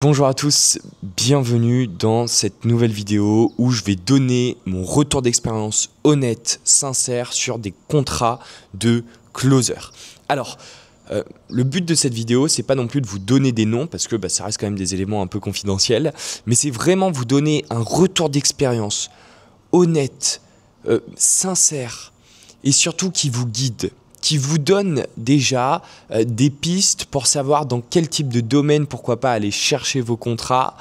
Bonjour à tous, bienvenue dans cette nouvelle vidéo où je vais donner mon retour d'expérience honnête, sincère sur des contrats de closer. Alors, le but de cette vidéo, c'est pas non plus de vous donner des noms parce que ça reste quand même des éléments un peu confidentiels, mais c'est vraiment vous donner un retour d'expérience honnête, sincère et surtout qui vous guide, qui vous donne déjà des pistes pour savoir dans quel type de domaine, pourquoi pas aller chercher vos contrats,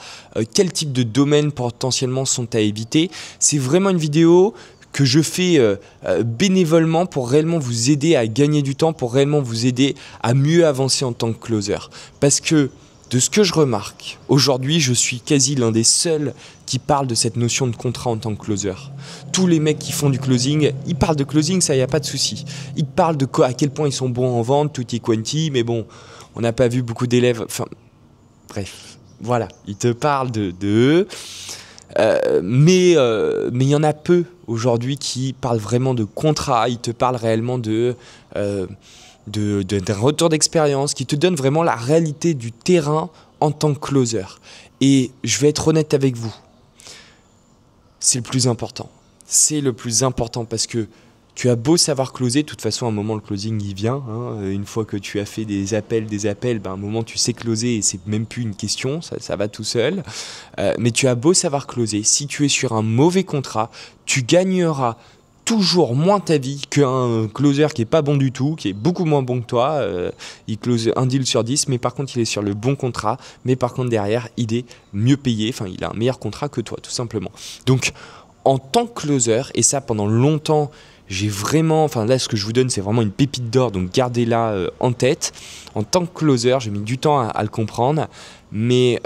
quel type de domaine potentiellement sont à éviter. C'est vraiment une vidéo que je fais bénévolement pour réellement vous aider à gagner du temps, pour réellement vous aider à mieux avancer en tant que closer. Parce que de ce que je remarque, aujourd'hui, je suis quasi l'un des seuls qui parle de cette notion de contrat en tant que closer. Tous les mecs qui font du closing, ils parlent de closing, ça y a pas de souci. Ils parlent de quoi, à quel point ils sont bons en vente, tutti quanti, mais bon, on n'a pas vu beaucoup d'élèves. Enfin, bref, voilà, ils te parlent de eux. Mais il y en a peu aujourd'hui qui parlent vraiment de contrat. Ils te parlent réellement d'un retour d'expérience qui te donne vraiment la réalité du terrain en tant que closer. Et je vais être honnête avec vous, c'est le plus important. C'est le plus important parce que tu as beau savoir closer, de toute façon à un moment le closing il vient, hein. Une fois que tu as fait des appels, à un moment tu sais closer et c'est même plus une question, ça va tout seul. Mais tu as beau savoir closer, si tu es sur un mauvais contrat, tu gagneras toujours moins ta vie qu'un closer qui est pas bon du tout, qui est beaucoup moins bon que toi. Il close un deal sur 10, mais par contre il est sur le bon contrat, mais par contre derrière il est mieux payé, enfin il a un meilleur contrat que toi tout simplement. Donc en tant que closer, et ça pendant longtemps, j'ai vraiment, enfin là ce que je vous donne c'est vraiment une pépite d'or, donc gardez-la en tête. En tant que closer, j'ai mis du temps à le comprendre, mais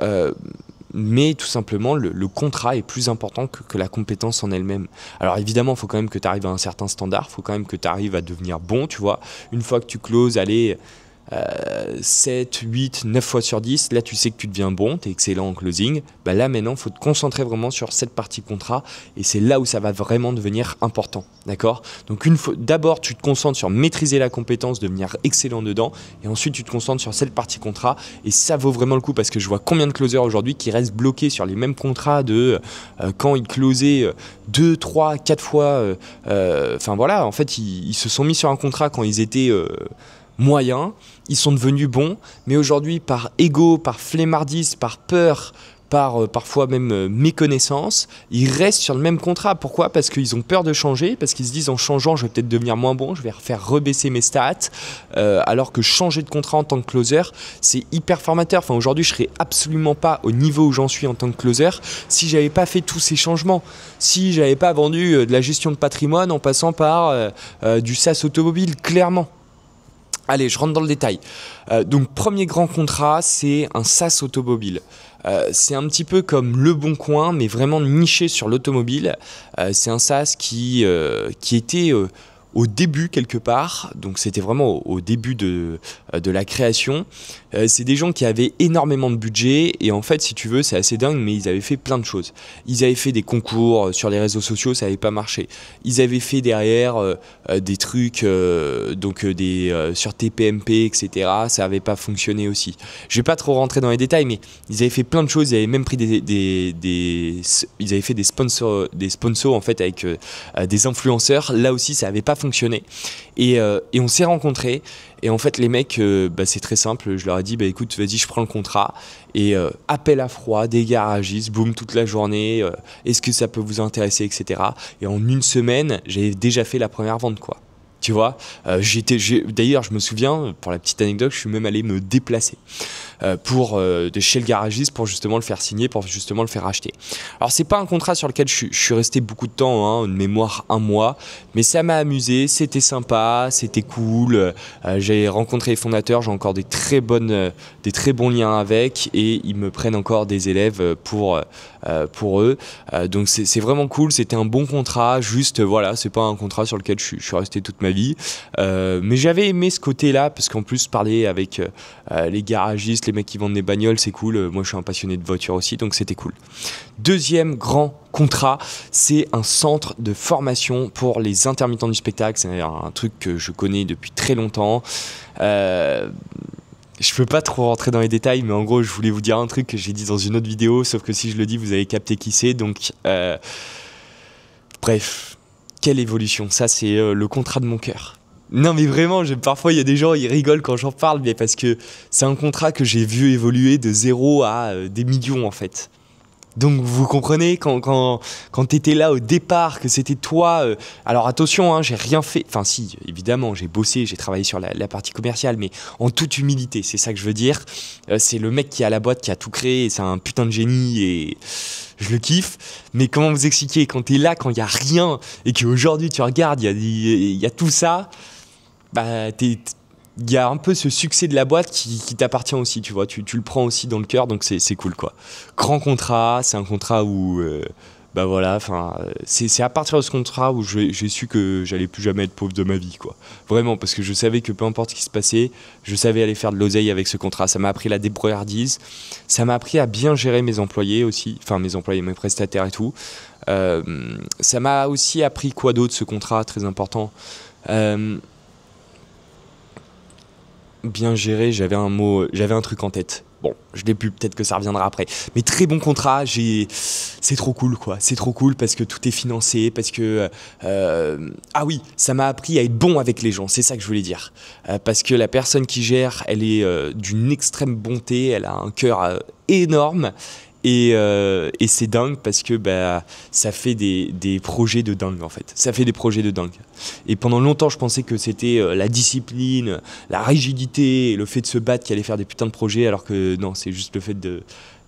tout simplement le contrat est plus important que la compétence en elle-même. Alors évidemment, il faut quand même que tu arrives à un certain standard, il faut quand même que tu arrives à devenir bon, tu vois. Une fois que tu closes, allez, 7, 8, 9 fois sur 10, là tu sais que tu deviens bon, tu es excellent en closing. Là maintenant, il faut te concentrer vraiment sur cette partie contrat et c'est là où ça va vraiment devenir important, d'accord? Donc d'abord tu te concentres sur maîtriser la compétence, devenir excellent dedans et ensuite tu te concentres sur cette partie contrat et ça vaut vraiment le coup parce que je vois combien de closers aujourd'hui qui restent bloqués sur les mêmes contrats de quand ils closaient 2, 3, 4 fois, enfin voilà, en fait ils se sont mis sur un contrat quand ils étaient moyens, ils sont devenus bons, mais aujourd'hui par ego, par flemmardise, par peur, par parfois même méconnaissance, ils restent sur le même contrat. Pourquoi? Parce qu'ils ont peur de changer, parce qu'ils se disent en changeant je vais peut-être devenir moins bon, je vais faire rebaisser mes stats, alors que changer de contrat en tant que closer, c'est hyper formateur. Enfin, aujourd'hui je serais absolument pas au niveau où j'en suis en tant que closer si j'avais pas fait tous ces changements, si j'avais pas vendu de la gestion de patrimoine en passant par du SaaS automobile, clairement. Allez, je rentre dans le détail. Donc, premier grand contrat, c'est un SaaS automobile. C'est un petit peu comme Le Bon Coin, mais vraiment niché sur l'automobile. C'est un SaaS qui était au début quelque part, donc c'était vraiment au début de la création. C'est des gens qui avaient énormément de budget et en fait, si tu veux, c'est assez dingue, mais ils avaient fait plein de choses. Ils avaient fait des concours sur les réseaux sociaux, ça n'avait pas marché. Ils avaient fait derrière des trucs sur TPMP, etc. Ça n'avait pas fonctionné aussi. Je vais pas trop rentrer dans les détails, mais ils avaient fait plein de choses. Ils avaient même pris ils avaient fait des sponsors en fait avec des influenceurs. Là aussi, ça n'avait pas fonctionné. Et on s'est rencontrés. Et en fait, les mecs, c'est très simple. Je leur ai dit, écoute, vas-y, je prends le contrat. Et appel à froid, des garagistes, boum, toute la journée. Est-ce que ça peut vous intéresser, etc. Et en une semaine, j'avais déjà fait la première vente, quoi. Tu vois, d'ailleurs, je me souviens, pour la petite anecdote, je suis même allé me déplacer chez le garagiste pour justement le faire signer, pour justement le faire acheter. Alors, c'est pas un contrat sur lequel je suis resté beaucoup de temps, hein, de mémoire 1 mois, mais ça m'a amusé, c'était sympa, c'était cool. J'ai rencontré les fondateurs, j'ai encore des très bons liens avec et ils me prennent encore des élèves pour eux. Donc, c'est vraiment cool, c'était un bon contrat, juste voilà, c'est pas un contrat sur lequel je suis resté toute ma vie. Mais j'avais aimé ce côté-là parce qu'en plus parler avec les garagistes, les mecs qui vendent des bagnoles, c'est cool. Moi, je suis un passionné de voiture aussi, donc c'était cool. Deuxième grand contrat, c'est un centre de formation pour les intermittents du spectacle. C'est un truc que je connais depuis très longtemps. Je peux pas trop rentrer dans les détails, mais en gros, je voulais vous dire un truc que j'ai dit dans une autre vidéo, sauf que si je le dis, vous allez capter qui c'est. Donc, bref, quelle évolution. Ça, c'est le contrat de mon cœur. Non, mais vraiment, parfois, il y a des gens, ils rigolent quand j'en parle, mais parce que c'est un contrat que j'ai vu évoluer de 0 à des millions, en fait. Donc vous comprenez, quand tu étais là au départ, que c'était toi... alors attention, hein, j'ai rien fait... Enfin si, évidemment, j'ai bossé, j'ai travaillé sur la partie commerciale, mais en toute humilité, c'est ça que je veux dire. C'est le mec qui a la boîte, qui a tout créé, c'est un putain de génie et je le kiffe. Mais comment vous expliquer, quand t'es là, quand il n'y a rien, et qu'aujourd'hui tu regardes, il y a tout ça, bah il y a un peu ce succès de la boîte qui t'appartient aussi, tu vois, tu le prends aussi dans le cœur, donc c'est cool quoi. Grand contrat, c'est un contrat où, bah voilà, enfin, c'est à partir de ce contrat où j'ai su que j'allais plus jamais être pauvre de ma vie quoi. Vraiment, parce que je savais que peu importe ce qui se passait, je savais aller faire de l'oseille avec ce contrat. Ça m'a appris la débrouillardise, ça m'a appris à bien gérer mes employés aussi, enfin mes employés, mes prestataires et tout. Ça m'a aussi appris quoi d'autre ce contrat, très important. Bien géré, j'avais un truc en tête. Bon, je l'ai plus, peut-être que ça reviendra après. Mais très bon contrat, c'est trop cool quoi. C'est trop cool parce que tout est financé, parce que... ah oui, ça m'a appris à être bon avec les gens, c'est ça que je voulais dire. Parce que la personne qui gère, elle est d'une extrême bonté, elle a un cœur énorme. Et c'est dingue parce que bah, ça fait des projets de dingue en fait. Ça fait des projets de dingue. Et pendant longtemps, je pensais que c'était la discipline, la rigidité, le fait de se battre qui allait faire des putains de projets, alors que non, c'est juste le fait de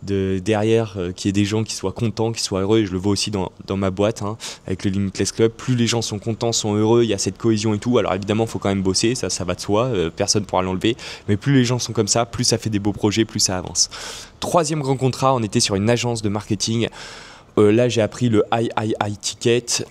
derrière qu'il y ait des gens qui soient contents, qui soient heureux. Et je le vois aussi dans ma boîte, hein, avec le Limitless Club. Plus les gens sont contents, sont heureux, il y a cette cohésion et tout. Alors évidemment, il faut quand même bosser, ça va de soi, personne ne pourra l'enlever. Mais plus les gens sont comme ça, plus ça fait des beaux projets, plus ça avance. Troisième grand contrat, on était sur une agence de marketing. Là, j'ai appris le high ticket.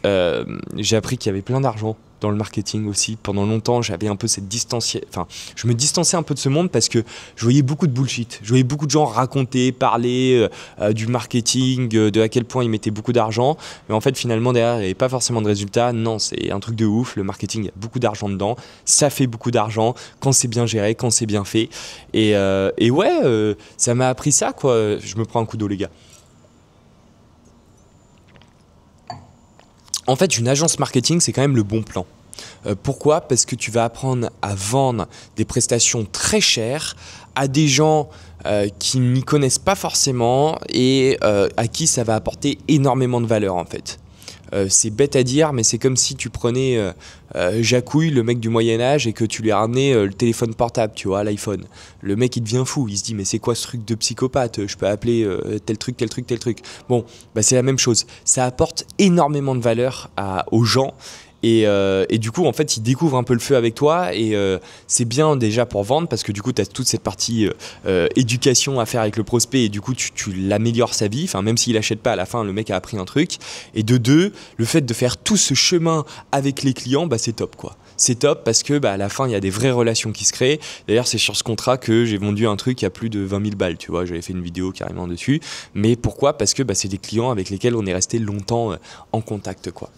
J'ai appris qu'il y avait plein d'argent dans le marketing aussi. Pendant longtemps, j'avais un peu cette distance. Enfin, je me distançais un peu de ce monde parce que je voyais beaucoup de bullshit. Je voyais beaucoup de gens raconter, parler du marketing, de à quel point ils mettaient beaucoup d'argent. Mais en fait, finalement, derrière, il n'y avait pas forcément de résultats. Non, c'est un truc de ouf. Le marketing, il y a beaucoup d'argent dedans. Ça fait beaucoup d'argent quand c'est bien géré, quand c'est bien fait. Et ouais, ça m'a appris ça, quoi. Je me prends un coup d'eau, les gars. En fait, une agence marketing, c'est quand même le bon plan. Pourquoi ? Parce que tu vas apprendre à vendre des prestations très chères à des gens qui n'y connaissent pas forcément et à qui ça va apporter énormément de valeur en fait. C'est bête à dire, mais c'est comme si tu prenais Jacouille, le mec du Moyen-Âge, et que tu lui as ramené le téléphone portable, tu vois, l'iPhone. Le mec, il devient fou. Il se dit, mais c'est quoi ce truc de psychopathe ? Je peux appeler tel truc, tel truc, tel truc. Bon, bah, c'est la même chose. Ça apporte énormément de valeur aux gens. Et du coup, en fait, ils découvrent un peu le feu avec toi et c'est bien déjà pour vendre parce que du coup, tu as toute cette partie éducation à faire avec le prospect et du coup, tu l'améliores sa vie. Enfin, même s'il n'achète pas, à la fin, le mec a appris un truc. Et de deux, le fait de faire tout ce chemin avec les clients, bah, c'est top, quoi. C'est top parce que bah, à la fin, il y a des vraies relations qui se créent. D'ailleurs, c'est sur ce contrat que j'ai vendu un truc à plus de 20 000 balles. Tu vois, j'avais fait une vidéo carrément dessus. Mais pourquoi ? Parce que bah, c'est des clients avec lesquels on est resté longtemps en contact, quoi.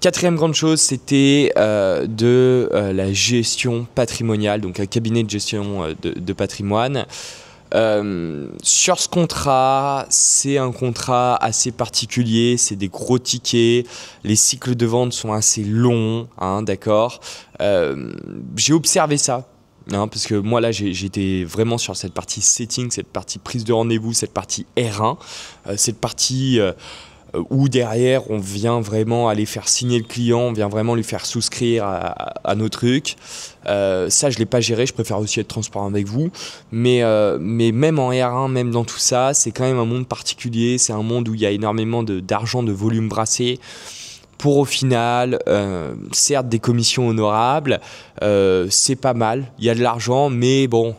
Quatrième grande chose, c'était la gestion patrimoniale, donc un cabinet de gestion de patrimoine. Sur ce contrat, c'est un contrat assez particulier, c'est des gros tickets, les cycles de vente sont assez longs, hein, d'accord. J'ai observé ça. Hein, parce que moi là j'étais vraiment sur cette partie setting, cette partie prise de rendez-vous, cette partie R1, cette partie où derrière on vient vraiment aller faire signer le client, on vient vraiment lui faire souscrire à nos trucs. Ça je ne l'ai pas géré, je préfère aussi être transparent avec vous, mais même en R1, même dans tout ça, c'est quand même un monde particulier, c'est un monde où il y a énormément d'argent, de volume brassé. Pour au final, certes des commissions honorables, c'est pas mal, il y a de l'argent, mais bon,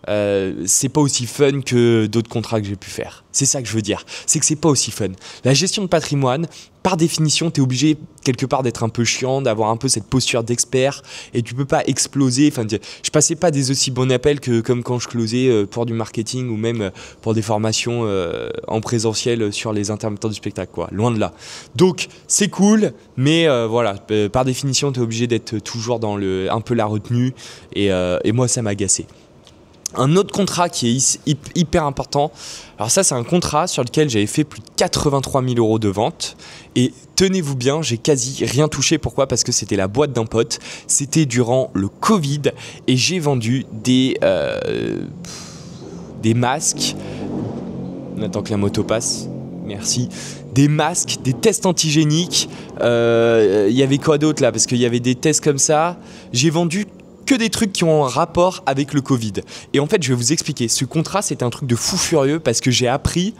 c'est pas aussi fun que d'autres contrats que j'ai pu faire. C'est ça que je veux dire, c'est que c'est pas aussi fun. La gestion de patrimoine, par définition, tu es obligé quelque part d'être un peu chiant, d'avoir un peu cette posture d'expert et tu peux pas exploser. Enfin, je passais pas des aussi bons appels que comme quand je closais pour du marketing ou même pour des formations en présentiel sur les intermittents du spectacle, quoi. Loin de là. Donc, c'est cool, mais voilà, par définition, tu es obligé d'être toujours dans un peu la retenue et moi, ça m'a agacé. Un autre contrat qui est hyper important, alors ça c'est un contrat sur lequel j'avais fait plus de 83 000 € de vente et tenez-vous bien, j'ai quasi rien touché. Pourquoi? Parce que c'était la boîte d'un pote, c'était durant le Covid et j'ai vendu des masques, on attend que la moto passe, merci, des masques, des tests antigéniques, il y avait quoi d'autre là? Parce qu'il y avait des tests comme ça, j'ai vendu que des trucs qui ont un rapport avec le Covid. Et en fait, je vais vous expliquer. Ce contrat, c'était un truc de fou furieux parce que j'ai appris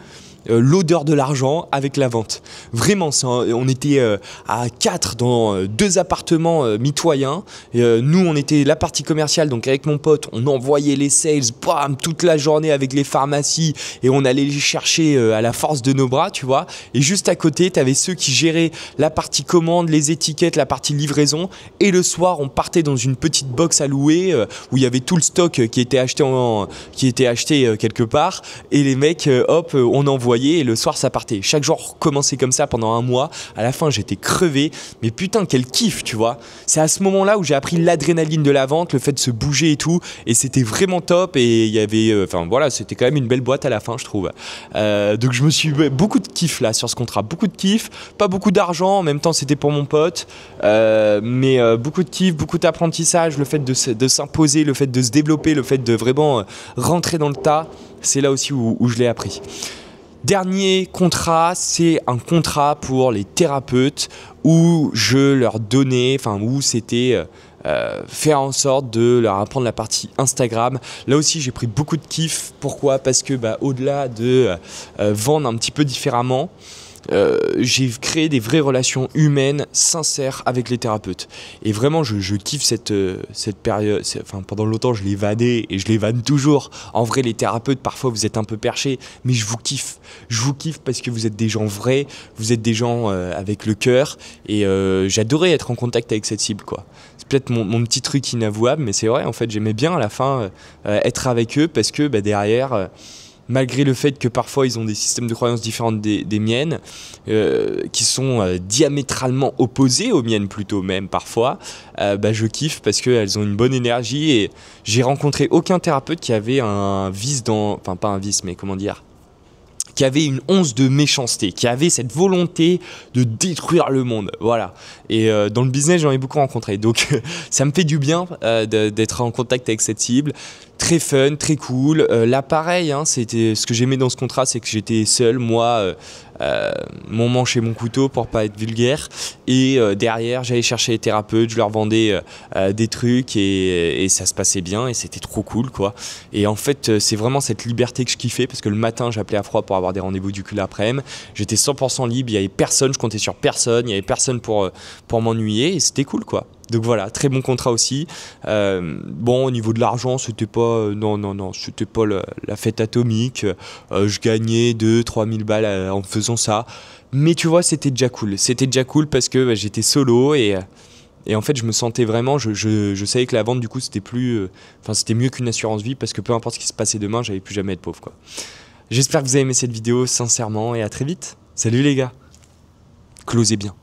l'odeur de l'argent avec la vente. Vraiment, on était à 4 dans 2 appartements mitoyens. Nous, on était la partie commerciale, donc avec mon pote, on envoyait les sales bam, toute la journée avec les pharmacies et on allait les chercher à la force de nos bras, tu vois. Et juste à côté, tu avais ceux qui géraient la partie commande, les étiquettes, la partie livraison. Et le soir, on partait dans une petite box à louer où il y avait tout le stock qui était acheté, quelque part. Et les mecs, hop, on envoyait. Et le soir ça partait. Chaque jour recommençait comme ça pendant un mois. À la fin j'étais crevé. Mais putain quel kiff, tu vois. C'est à ce moment là où j'ai appris l'adrénaline de la vente, le fait de se bouger et tout. Et c'était vraiment top. Et il y avait, enfin voilà, c'était quand même une belle boîte à la fin je trouve. Donc je me suis beaucoup de kiff là sur ce contrat. Beaucoup de kiff. Pas beaucoup d'argent. En même temps c'était pour mon pote. Mais beaucoup de kiff, beaucoup d'apprentissage. Le fait de s'imposer, le fait de se développer, le fait de vraiment rentrer dans le tas. C'est là aussi où je l'ai appris. Dernier contrat, c'est un contrat pour les thérapeutes où je leur donnais, enfin où c'était faire en sorte de leur apprendre la partie Instagram. Là aussi j'ai pris beaucoup de kiff. Pourquoi? Parce que au-delà de vendre un petit peu différemment, j'ai créé des vraies relations humaines sincères avec les thérapeutes et vraiment je kiffe cette période. Enfin, pendant longtemps je les vannais et je les vanne toujours. En vrai les thérapeutes parfois vous êtes un peu perchés mais je vous kiffe parce que vous êtes des gens vrais, vous êtes des gens avec le cœur et j'adorais être en contact avec cette cible quoi. C'est peut-être mon petit truc inavouable mais c'est vrai en fait j'aimais bien à la fin être avec eux parce que derrière malgré le fait que parfois ils ont des systèmes de croyances différents des miennes, qui sont diamétralement opposés aux miennes plutôt même parfois, je kiffe parce qu'elles ont une bonne énergie et j'ai rencontré aucun thérapeute qui avait un vice enfin pas un vice mais comment dire, qui avait une once de méchanceté, qui avait cette volonté de détruire le monde, voilà. Et dans le business, j'en ai beaucoup rencontré, donc ça me fait du bien d'être en contact avec cette cible. Très fun, très cool. Là, pareil, hein, c'était ce que j'aimais dans ce contrat, c'est que j'étais seul, moi, mon manche et mon couteau pour pas être vulgaire. Et derrière, j'allais chercher les thérapeutes, je leur vendais des trucs et ça se passait bien et c'était trop cool, quoi. Et en fait, c'est vraiment cette liberté que je kiffais parce que le matin, j'appelais à froid pour avoir des rendez-vous du cul l'après-midi. J'étais 100% libre, il y avait personne, je comptais sur personne, il y avait personne pour m'ennuyer et c'était cool, quoi. Donc voilà, très bon contrat aussi. Bon, au niveau de l'argent, c'était pas, non, c'était pas la fête atomique. Je gagnais 2-3 000 balles en faisant ça. Mais tu vois, c'était déjà cool. C'était déjà cool parce que j'étais solo et en fait, je me sentais vraiment, je savais que la vente, du coup, c'était c'était mieux qu'une assurance vie parce que peu importe ce qui se passait demain, j'allais plus jamais être pauvre, quoi. J'espère que vous avez aimé cette vidéo, sincèrement, et à très vite. Salut les gars. Closez bien.